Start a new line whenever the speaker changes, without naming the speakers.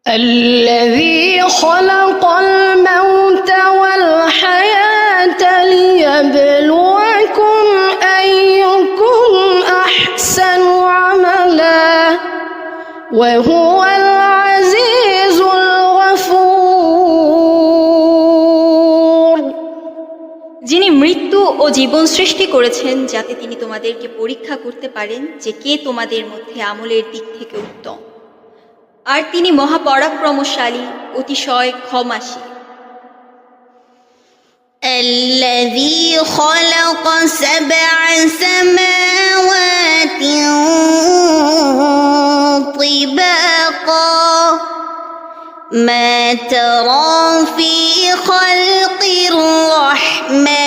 الذي خلق الموت والحياة ليبلوكم أيكم أحسن عملا وهو العزيز الغفور।
যিনি মৃত্যু ও জীবন সৃষ্টি করেছেন যাতে তিনি তোমাদেরকে পরীক্ষা করতে পারেন যে কে তোমাদের মধ্যে আমলের দিক থেকে উত্তম, আর তিনি মহাপরাক্রমশালী, অতিশয় ক্ষমাশীল।
الذي خلق 7 سماوات طباقا ما ترى في خلق الرحمن